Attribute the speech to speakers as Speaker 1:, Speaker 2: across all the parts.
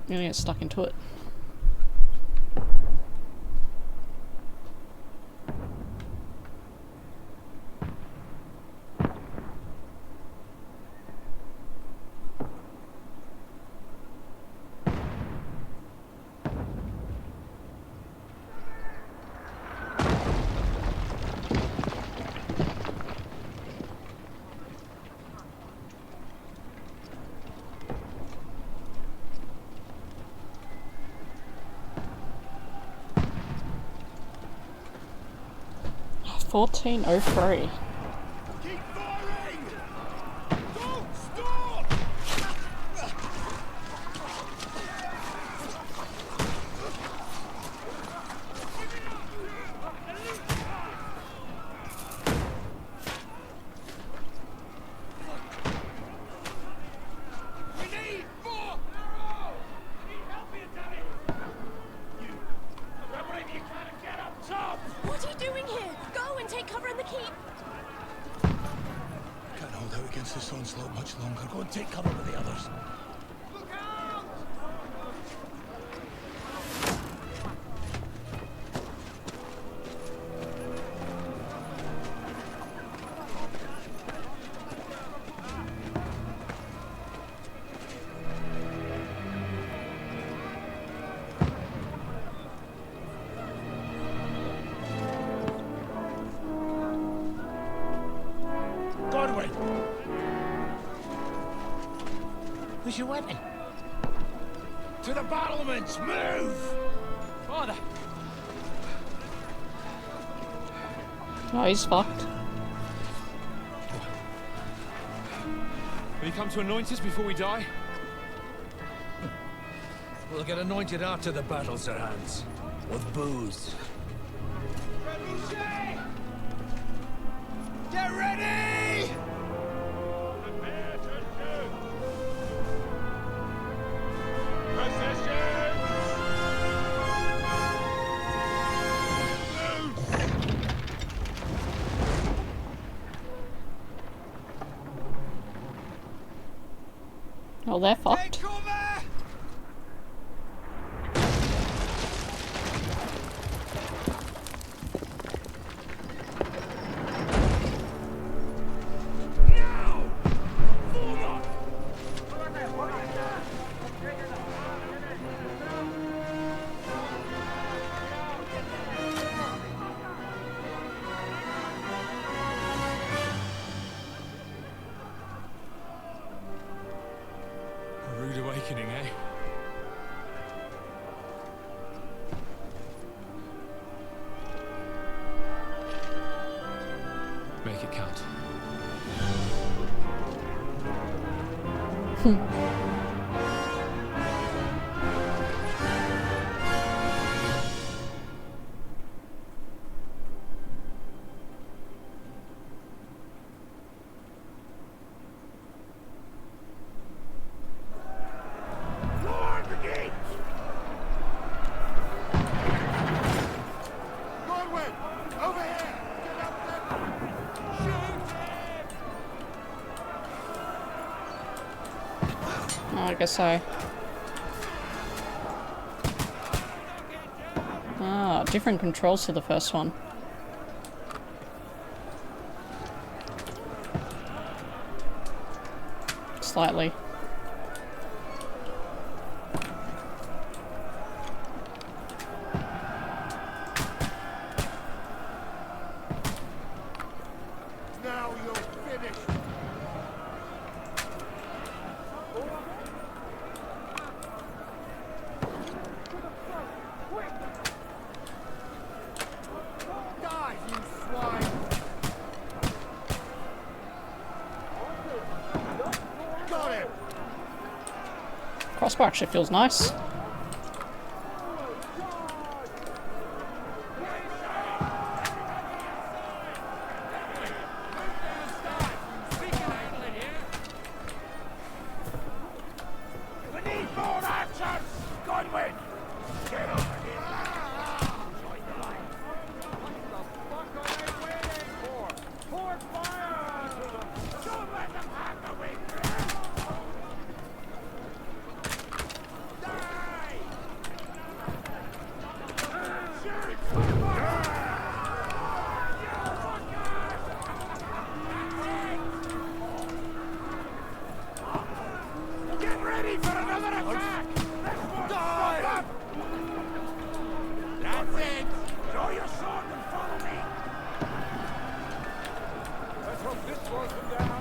Speaker 1: I'm gonna get stuck into it. $14.03.
Speaker 2: Keep firing! Don't stop! We need more! Need help here, Daddy! You! Grab whatever you can and get up top!
Speaker 3: What are you doing here? Go and take cover in the keep.
Speaker 2: Can't hold out against this onslaught much longer. Go and take cover with the others. Look out! Godwin! Where's your weapon? To the battlements! Move! Father!
Speaker 1: Oh, he's fucked.
Speaker 4: Will you come to anoint us before we die?
Speaker 5: We'll get anointed after the battles are hands. With booze.
Speaker 2: Get ready! Prepare to shoot! Position!
Speaker 1: Oh, they're
Speaker 2: Take
Speaker 1: fucked.
Speaker 2: cover!
Speaker 4: A rude awakening, eh? Make it count.
Speaker 2: Lord, the gate! Godwin! Over here! Get up there! Shoot him!
Speaker 1: Oh, I guess so. Ah, different controls to the first one. Slightly.
Speaker 2: Now you're finished! Die, you swine! Got him!
Speaker 1: Crossbar actually feels nice.
Speaker 2: We need more archers! Godwin! Get over here! Join the line! What the fuck are they waiting for? Pour fire onto them! Don't let them have the weakness! Die! ready for another attack! This one's die! That's it! Draw your sword and follow me! Let's hope this slows them down.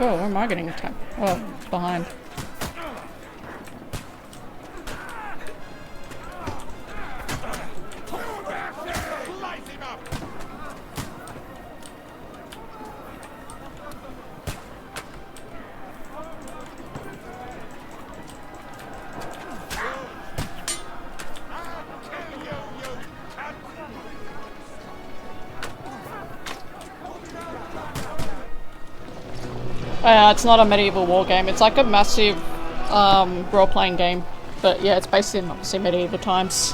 Speaker 1: Whoa, where am I getting attacked? Oh, behind. It's not a medieval war game. It's like a massive role-playing game. But yeah, it's based in obviously medieval times.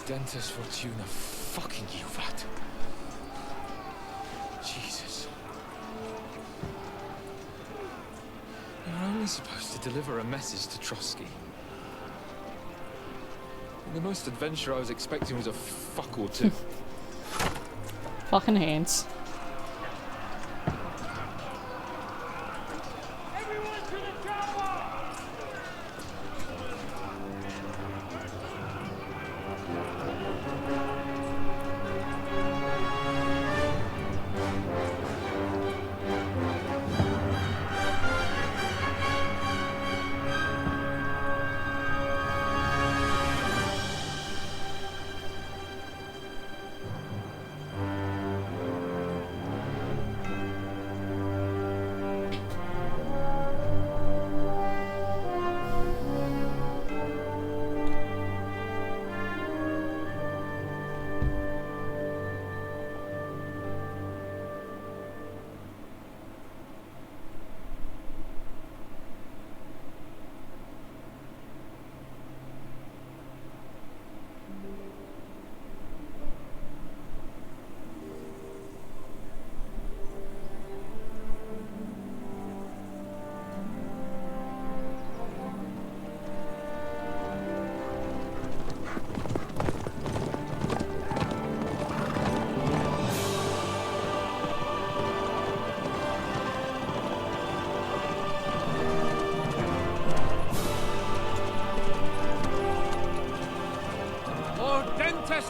Speaker 4: Dentes Fortuna fucking you, Vat. Jesus. You're only supposed to deliver a message to Trotsky. The most adventure I was expecting was a fuck or two.
Speaker 1: Fucking hands.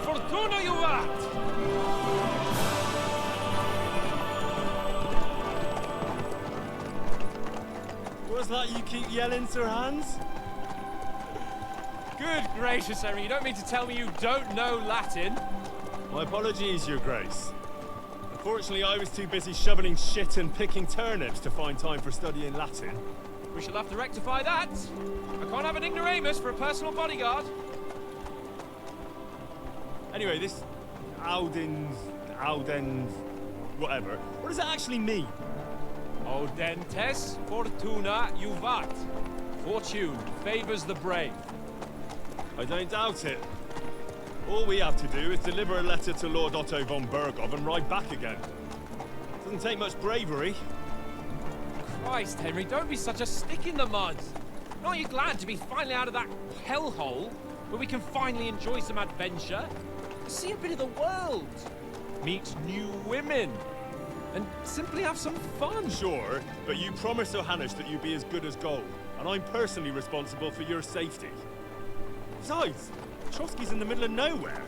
Speaker 2: Fortuna you at!
Speaker 6: What's that you keep yelling, Sir Hans?
Speaker 2: Good gracious, Henry, you don't mean to tell me you don't know Latin?
Speaker 6: My apologies, Your Grace. Unfortunately, I was too busy shoveling shit and picking turnips to find time for studying Latin.
Speaker 2: We shall have to rectify that. I can't have an ignoramus for a personal bodyguard.
Speaker 6: Anyway, this Audens, whatever. What does it actually mean?
Speaker 2: Audentes Fortuna Juvat. Fortune favors the brave.
Speaker 6: I don't doubt it. All we have to do is deliver a letter to Lord Otto von Bergov and ride back again. Doesn't take much bravery.
Speaker 2: Christ, Henry, don't be such a stick in the mud. Aren't you glad to be finally out of that hellhole where we can finally enjoy some adventure? See a bit of the world, meet new women, and simply have some fun.
Speaker 6: Sure, but you promised Johannes that you'd be as good as gold, and I'm personally responsible for your safety. Besides, Trotsky's in the middle of nowhere,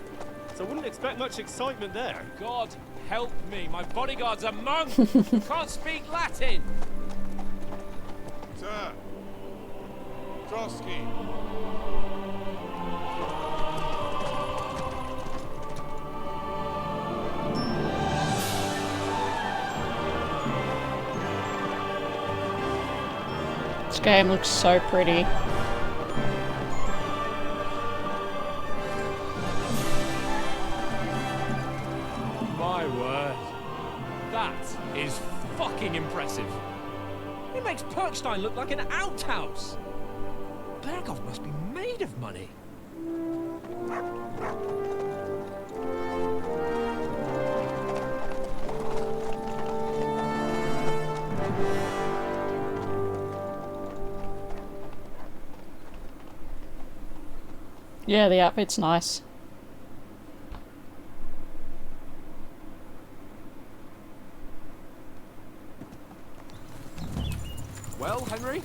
Speaker 6: so I wouldn't expect much excitement there.
Speaker 7: God help me, my bodyguard's a monk! Can't speak Latin!
Speaker 2: Sir! Trotsky!
Speaker 1: This game looks so pretty.
Speaker 7: My word. That is fucking impressive. It makes Perkstein look like an outhouse. Berghoff must be made of money.
Speaker 1: Yeah, the outfit's nice.
Speaker 7: Well, Henry,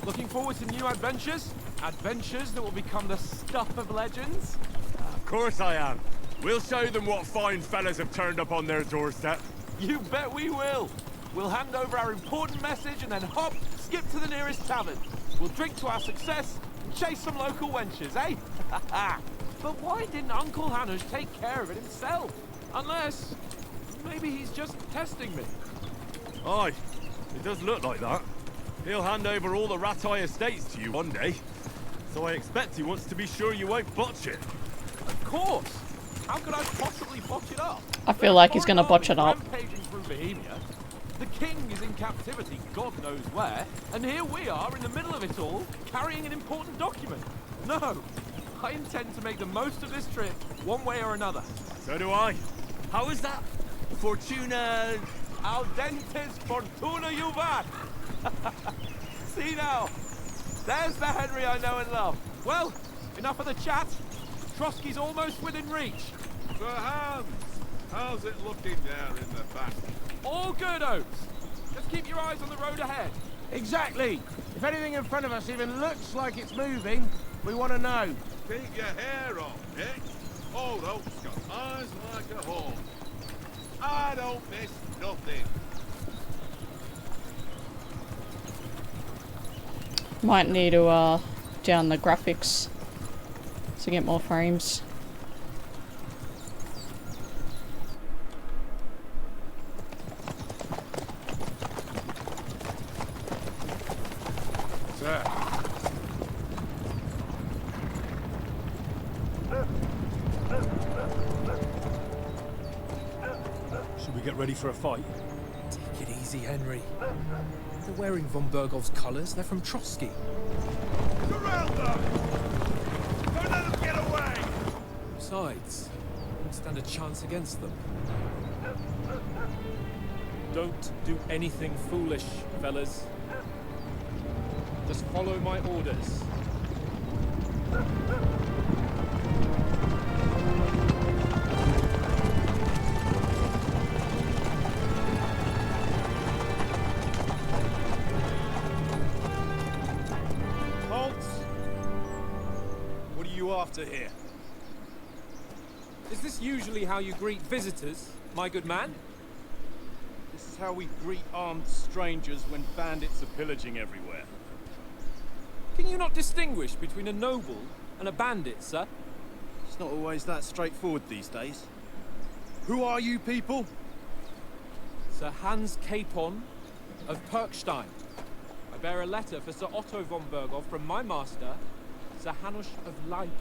Speaker 7: looking forward to new adventures? Adventures that will become the stuff of legends?
Speaker 6: Of course I am. We'll show them what fine fellas have turned up on their doorstep.
Speaker 7: You bet we will. We'll hand over our important message and then hop, skip to the nearest tavern. We'll drink to our success and chase some local wenches, eh? But why didn't Uncle Hanush take care of it himself? Unless, maybe he's just testing me.
Speaker 6: Aye, it does look like that. He'll hand over all the Ratai estates to you one day. So I expect he wants to be sure you won't botch it.
Speaker 7: Of course. How could I possibly botch it up?
Speaker 1: I feel like he's gonna botch it up.
Speaker 7: Rampaging through Bohemia. The king is in captivity, God knows where, and here we are in the middle of it all, carrying an important document. No, I intend to make the most of this trip, one way or another.
Speaker 6: So do I. How is that? Fortuna...
Speaker 7: Audentes fortuna juvat! See now, there's the Henry I know and love. Well, enough of the chat. Trotsky's almost within reach.
Speaker 2: Sir Hans! How's it looking there in the back?
Speaker 7: All good, Oates. Just keep your eyes on the road ahead.
Speaker 5: Exactly. If anything in front of us even looks like it's moving, we want to know.
Speaker 2: Keep your hair on, Nick. Old Oak's got eyes like a hawk. I don't miss nothing.
Speaker 1: Might need to down the graphics to get more frames.
Speaker 2: Sir.
Speaker 6: Should we get ready for a fight?
Speaker 4: Take it easy, Henry. They're wearing von Bergov's colours. They're from Trotsky.
Speaker 2: Surround them! Don't let them get away!
Speaker 4: Besides, I won't stand a chance against them.
Speaker 7: Don't do anything foolish, fellas. Just follow my orders.
Speaker 6: What are you after here?
Speaker 7: Is this usually how you greet visitors, my good man?
Speaker 6: This is how we greet armed strangers when bandits are pillaging everywhere.
Speaker 7: Can you not distinguish between a noble and a bandit, sir?
Speaker 8: It's not always that straightforward these days. Who are you people?
Speaker 7: Sir Hans Capon of Perkstein. I bear a letter for Sir Otto von Berghoff from my master, Sir Hanush of Lipa.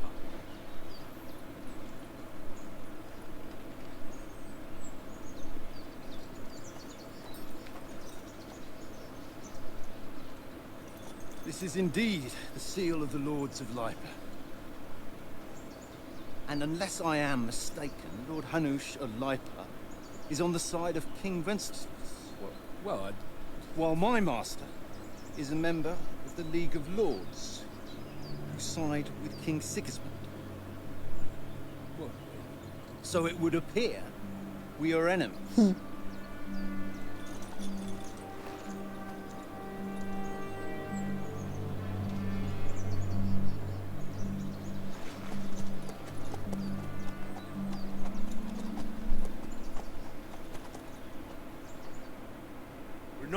Speaker 8: This is indeed the seal of the Lords of Lipa. And unless I am mistaken, Lord Hanush of Lipa is on the side of King Wenceslas.
Speaker 7: Well,
Speaker 8: While my master is a member of the League of Lords, who side with King Sigismund.
Speaker 7: Well,
Speaker 8: So it would appear we are enemies.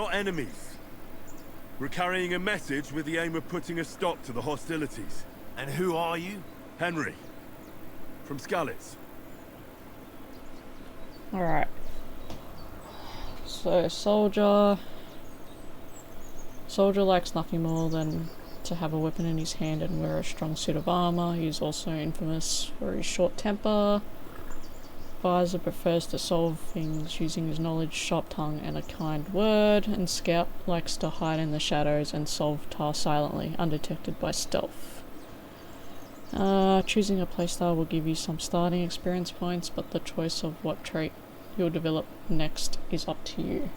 Speaker 6: not enemies. We're carrying a message with the aim of putting a stop to the hostilities.
Speaker 2: And who are you?
Speaker 6: Henry. From Skalitz.
Speaker 1: Alright. So, soldier. Soldier likes nothing more than to have a weapon in his hand and wear a strong suit of armor. He's also infamous for his short temper. Advisor prefers to solve things using his knowledge, sharp tongue, and a kind word. And Scout likes to hide in the shadows and solve tasks silently, undetected by stealth. Choosing a playstyle will give you some starting experience points, but the choice of what trait you'll develop next is up to you.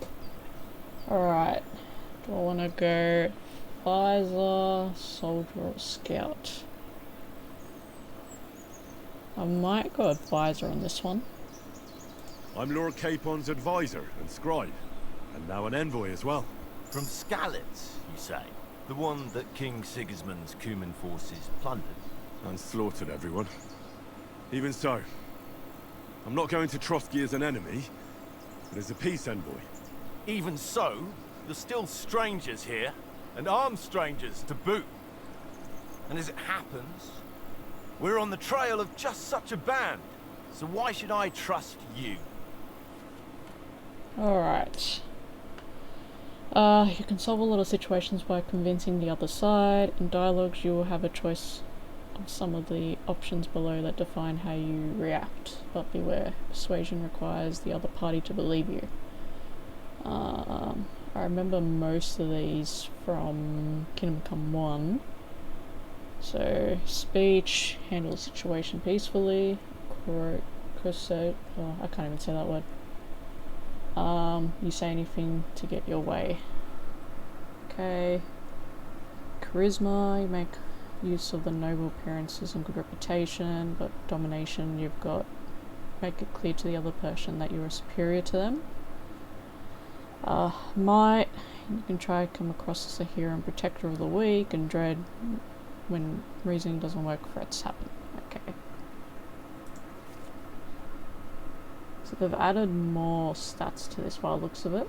Speaker 1: Alright, do I want to go Advisor, Soldier, or Scout? I might go Advisor on this one.
Speaker 6: I'm Lord Capon's advisor and scribe, and now an envoy as well.
Speaker 2: From Skalitz, you say? The one that King Sigismund's Cuman forces plundered?
Speaker 6: And slaughtered everyone. Even so, I'm not going to Trotsky as an enemy, but as a peace envoy.
Speaker 2: Even so, you're still strangers here, and armed strangers to boot. And as it happens, we're on the trail of just such a band, so why should I trust you?
Speaker 1: Alright. You can solve a lot of situations by convincing the other side. In dialogues, you will have a choice of some of the options below that define how you react. But beware, persuasion requires the other party to believe you. I remember most of these from Kingdom Come 1. So, speech, handle the situation peacefully. Oh, I can't even say that word. You say anything to get your way. Okay. Charisma, you make use of the noble appearances and good reputation, but domination, you've got make it clear to the other person that you are superior to them. Might, you can try to come across as a hero and protector of the weak, and dread, when reasoning doesn't work, threats happen. Okay. So they've added more stats to this by the looks of it.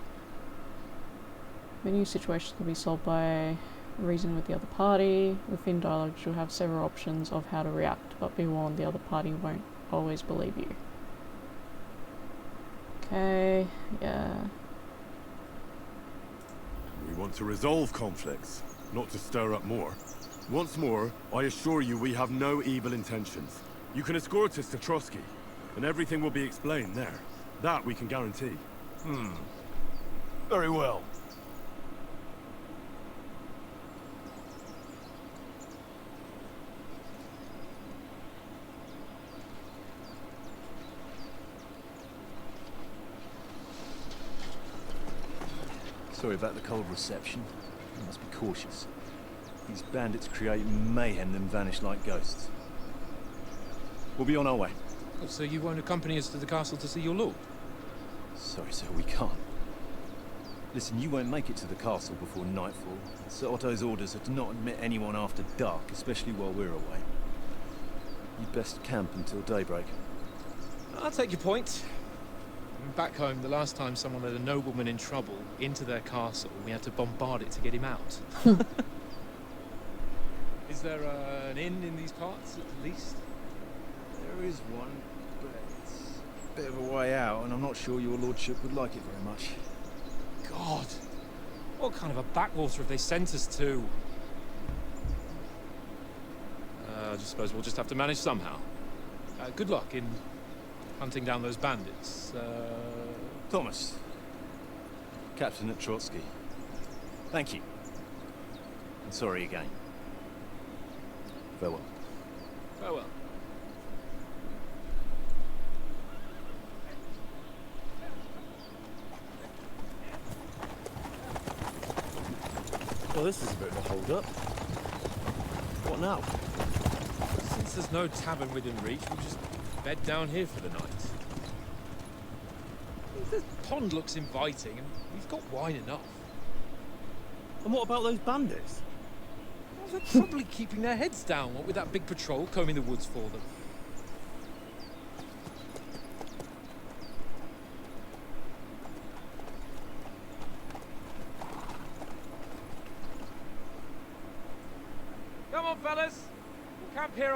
Speaker 1: Many situations can be solved by reasoning with the other party. Within dialogues you'll have several options of how to react, but be warned the other party won't always believe you. Okay, yeah.
Speaker 6: We want to resolve conflicts, not to stir up more. Once more, I assure you we have no evil intentions. You can escort us to Trotsky, and everything will be explained there. That we can guarantee.
Speaker 2: Very well.
Speaker 9: Sorry about the cold reception. You must be cautious. These bandits create mayhem then vanish like ghosts. We'll be on our way.
Speaker 4: Oh, so you won't accompany us to the castle to see your lord?
Speaker 9: Sorry, sir, we can't. Listen, you won't make it to the castle before nightfall. Sir Otto's orders are to not admit anyone after dark, especially while we're away. You'd best camp until daybreak.
Speaker 4: I'll take your point. Back home, the last time someone had a nobleman in trouble into their castle, we had to bombard it to get him out. Is there an inn in these parts, at least?
Speaker 9: There is one, but it's a bit of a way out, and I'm not sure your lordship would like it very much.
Speaker 4: God! What kind of a backwater have they sent us to? I just suppose we'll just have to manage somehow. Good luck in hunting down those bandits.
Speaker 9: Thomas, Captain at Trotsky. Thank you. And sorry again. Farewell.
Speaker 4: Farewell.
Speaker 9: Well, this is a bit of a hold-up. What now?
Speaker 4: Since there's no tavern within reach, we'll just bed down here for the night. The pond looks inviting, and we've got wine enough.
Speaker 9: And what about those bandits?
Speaker 4: Well, they're probably keeping their heads down, what with that big patrol combing the woods for them.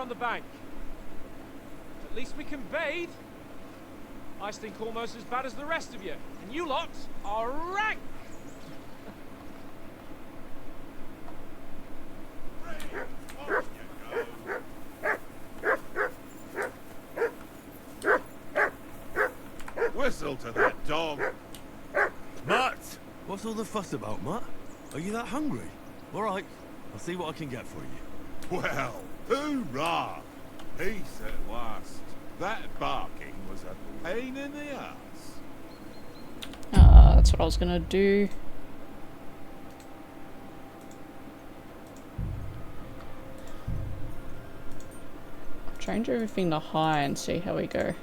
Speaker 4: on the bank. At least we can bathe. I stink almost as bad as the rest of you, and you lot are rank!
Speaker 2: Whistle to that dog.
Speaker 6: Matt! What's all the fuss about, Matt? Are you that hungry? All right, I'll see what I can get for you.
Speaker 2: Well, hoorah! Peace at last. That barking was a pain in the ass.
Speaker 1: That's what I was gonna do. Change everything to high and see how we go.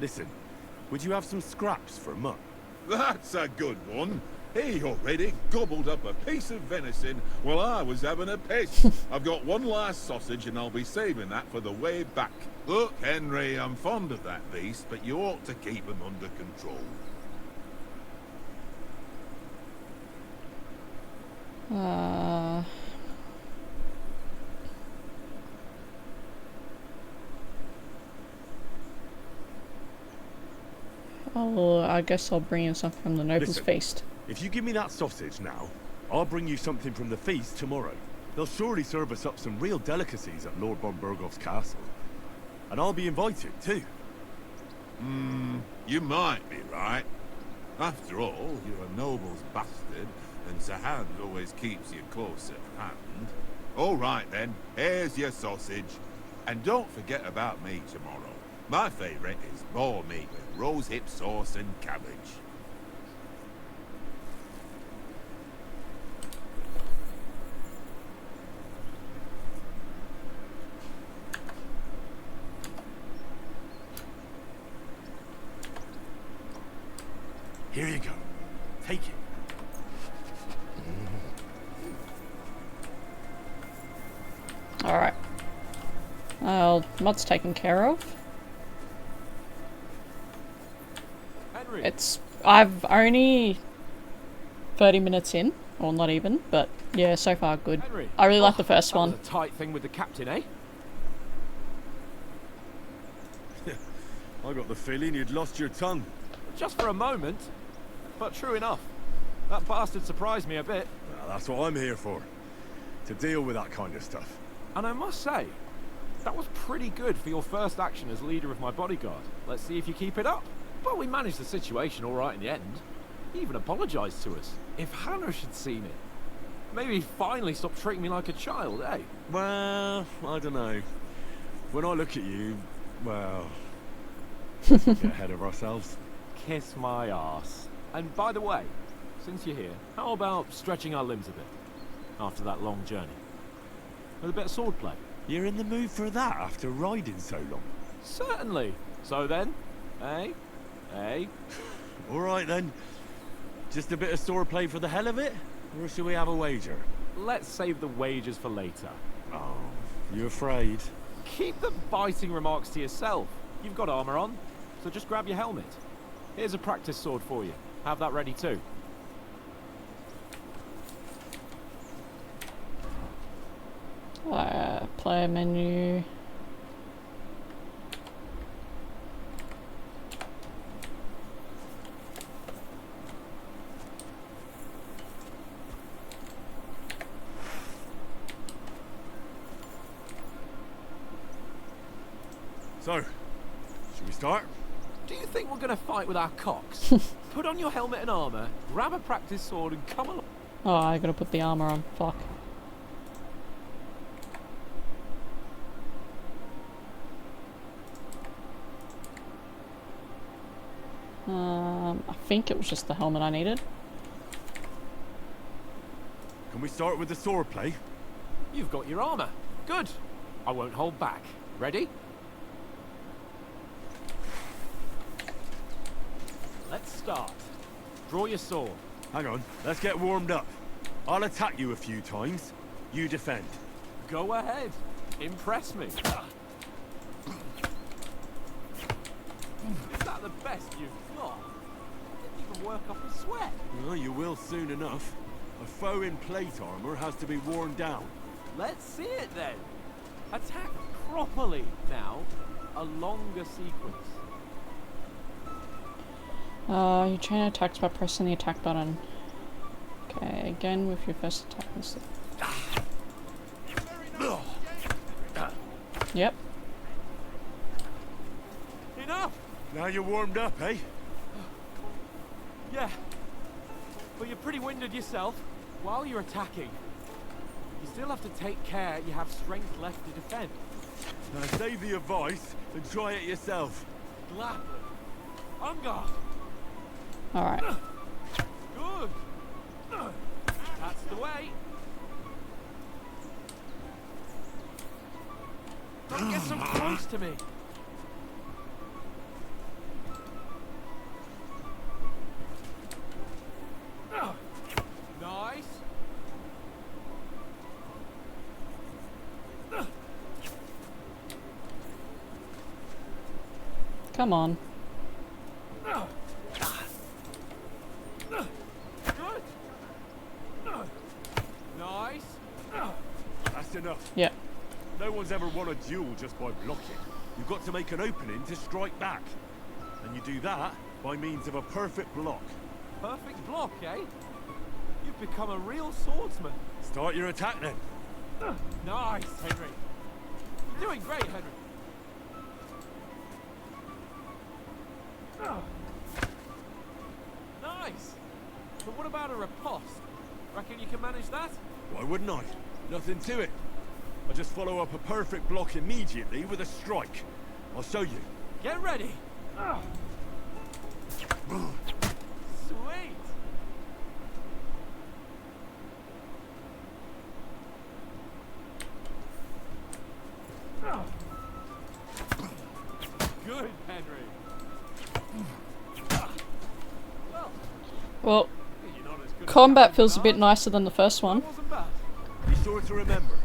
Speaker 6: Listen, would you have some scraps for Mutt?
Speaker 2: That's a good one. He already gobbled up a piece of venison while I was having a piss. I've got one last sausage and I'll be saving that for the way back. Look, Henry, I'm fond of that beast, but you ought to keep him under control.
Speaker 1: Oh, I guess I'll bring in something from the Noble's
Speaker 6: Listen,
Speaker 1: Feast.
Speaker 6: If you give me that sausage now, I'll bring you something from the feast tomorrow. They'll surely serve us up some real delicacies at Lord von Bergoff's castle. And I'll be invited, too.
Speaker 2: You might be right. After all, you're a noble's bastard, and Sahand always keeps you close at hand. All right then, here's your sausage. And don't forget about me tomorrow. My favourite is boar meat with rose hip sauce and cabbage.
Speaker 6: Here you go. Take it.
Speaker 1: Alright. Mod's taken care of.
Speaker 7: Henry,
Speaker 1: I've only 30 minutes in, or not even, but yeah, so far good.
Speaker 7: Henry.
Speaker 1: I really like the first
Speaker 7: that
Speaker 1: one.
Speaker 7: was a tight thing with the captain, eh?
Speaker 6: I got the feeling you'd lost your tongue.
Speaker 7: Just for a moment. But true enough. That bastard surprised me a bit.
Speaker 6: Well, that's what I'm here for. To deal with that kind of stuff.
Speaker 7: And I must say, that was pretty good for your first action as leader of my bodyguard. Let's see if you keep it up. But we managed the situation all right in the end. He even apologized to us. If Hanosh had seen it, maybe he'd finally stop treating me like a child, eh?
Speaker 6: Well, I don't know. When I look at you, well... get ahead of ourselves.
Speaker 7: Kiss my arse. And by the way, since you're here, how about stretching our limbs a bit? After that long journey. With a bit of swordplay.
Speaker 6: You're in the mood for that after riding so long?
Speaker 7: Certainly. So then, eh?
Speaker 6: All right then. Just a bit of swordplay for the hell of it? Or should we have a wager?
Speaker 7: Let's save the wagers for later.
Speaker 6: Oh, you afraid?
Speaker 7: Keep the biting remarks to yourself. You've got armor on, so just grab your helmet. Here's a practice sword for you. Have that ready too.
Speaker 1: Player menu.
Speaker 6: So, should we start?
Speaker 7: Do you think we're gonna fight with our cocks? Put on your helmet and armor, grab a practice sword and come along.
Speaker 1: Oh, I gotta put the armor on. Fuck. I think it was just the helmet I needed.
Speaker 6: Can we start with the swordplay?
Speaker 7: You've got your armor. Good. I won't hold back. Ready? Let's start. Draw your sword.
Speaker 6: Hang on, let's get warmed up. I'll attack you a few times. You defend.
Speaker 7: Go ahead. Impress me. Is that the best you've got? Didn't even work off a sweat.
Speaker 6: Well, you will soon enough. A foe in plate armor has to be worn down.
Speaker 7: Let's see it then. Attack properly now. A longer sequence.
Speaker 1: You train attacks by pressing the attack button. Okay, again with your first attack instead. Yep.
Speaker 7: Enough!
Speaker 6: Now you're warmed up, eh?
Speaker 7: Yeah. But you're pretty winded yourself. While you're attacking, you still have to take care you have strength left to defend.
Speaker 6: Now save the advice and try it yourself.
Speaker 7: Gladly. On guard.
Speaker 1: Alright.
Speaker 7: Good. That's the way. Don't get so close to me. Nice.
Speaker 1: Come on.
Speaker 7: Good. Nice.
Speaker 6: That's enough.
Speaker 1: Yep.
Speaker 6: No one's ever won a duel just by blocking. You've got to make an opening to strike back. And you do that by means of a perfect block.
Speaker 7: Perfect block, eh? You've become a real swordsman.
Speaker 6: Start your attack then.
Speaker 7: Nice, Henry. You're doing great, Henry. Nice. But what about a riposte? Reckon you can manage that?
Speaker 6: Why wouldn't I? Nothing to it. I just follow up a perfect block immediately with a strike. I'll show you.
Speaker 7: Get ready. Sweet. Good, Henry.
Speaker 1: Well,
Speaker 7: You're not as good
Speaker 1: combat
Speaker 7: as
Speaker 1: feels a
Speaker 7: you
Speaker 1: bit
Speaker 7: are.
Speaker 1: nicer than the first one.
Speaker 7: That wasn't bad.
Speaker 6: Be sure to remember,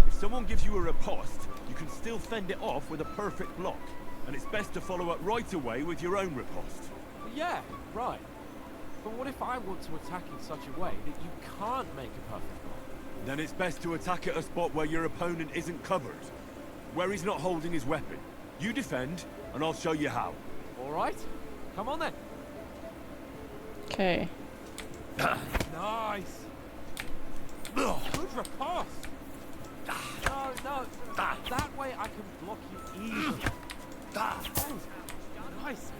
Speaker 6: if someone gives you a riposte, you can still fend it off with a perfect block. And it's best to follow up right away with your own riposte.
Speaker 7: Yeah, right. But what if I want to attack in such a way that you can't make a perfect block?
Speaker 6: Then it's best to attack at a spot where your opponent isn't covered. Where he's not holding his weapon. You defend, and I'll show you how.
Speaker 7: All right. Come on then.
Speaker 1: Okay.
Speaker 7: Nice. Good riposte. No. That way I can block you easily. Oh, nice.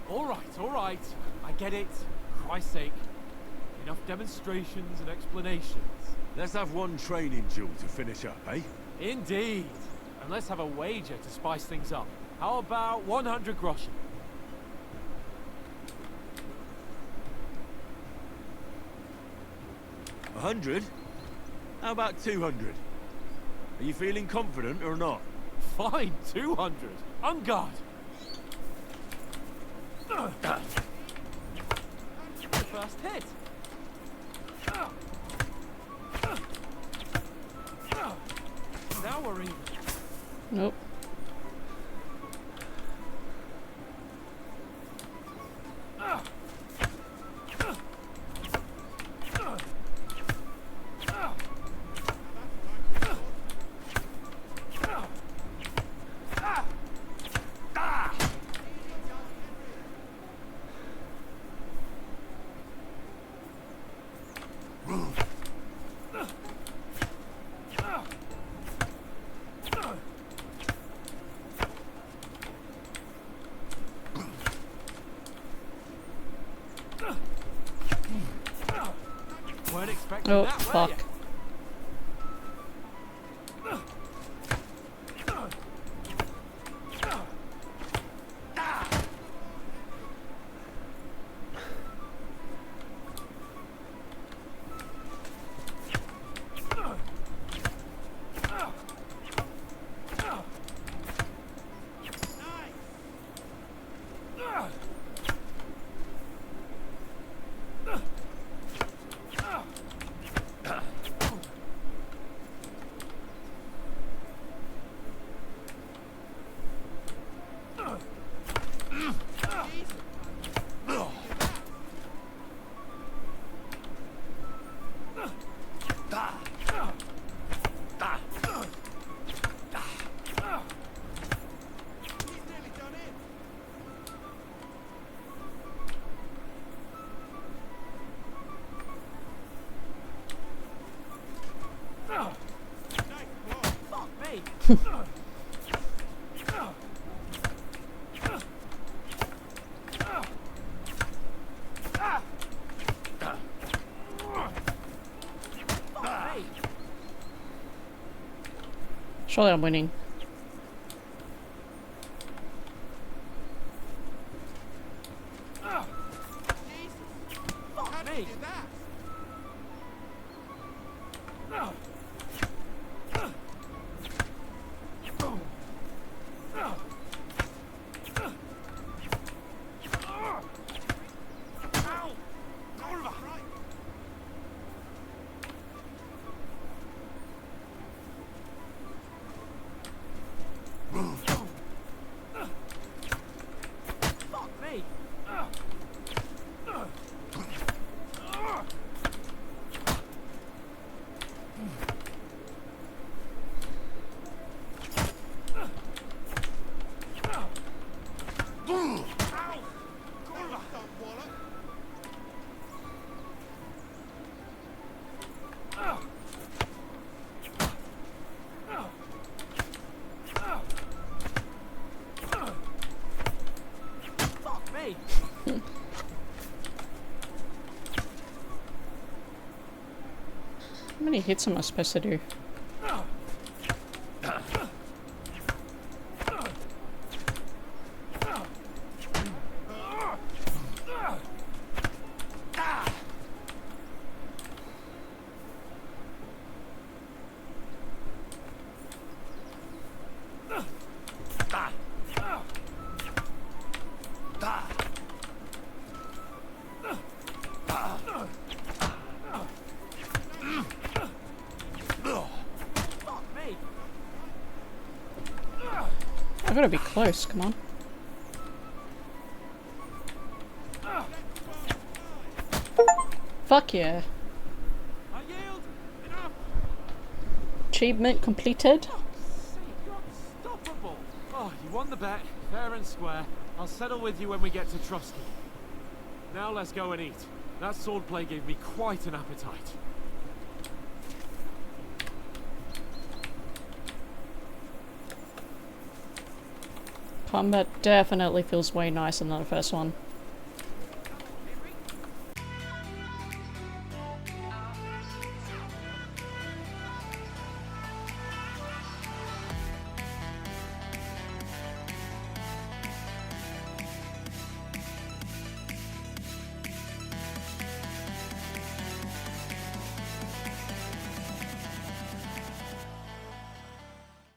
Speaker 7: All right. I get it. For Christ's sake. Enough demonstrations and explanations.
Speaker 6: Let's have one training duel to finish up, eh?
Speaker 7: Indeed. And let's have a wager to spice things up. How about 100 groschen?
Speaker 6: 100? How about 200? Are you feeling confident or not?
Speaker 7: Fine, 200. On guard. First hit. Now we're even.
Speaker 1: Nope.
Speaker 7: Weren't expecting
Speaker 1: Oh,
Speaker 7: that, were
Speaker 1: fuck.
Speaker 7: ya?
Speaker 1: Surely I'm winning.
Speaker 5: Fuck me!
Speaker 1: How many hits am I supposed to do? I gotta be close, come on. Fuck yeah.
Speaker 5: I yield. Enough.
Speaker 1: Achievement completed.
Speaker 7: You're unstoppable. Oh, you won the bet, fair and square. I'll settle with you when we get to Trusky. Now let's go and eat. That swordplay gave me quite an appetite.
Speaker 1: Combat definitely feels way nicer than the first one.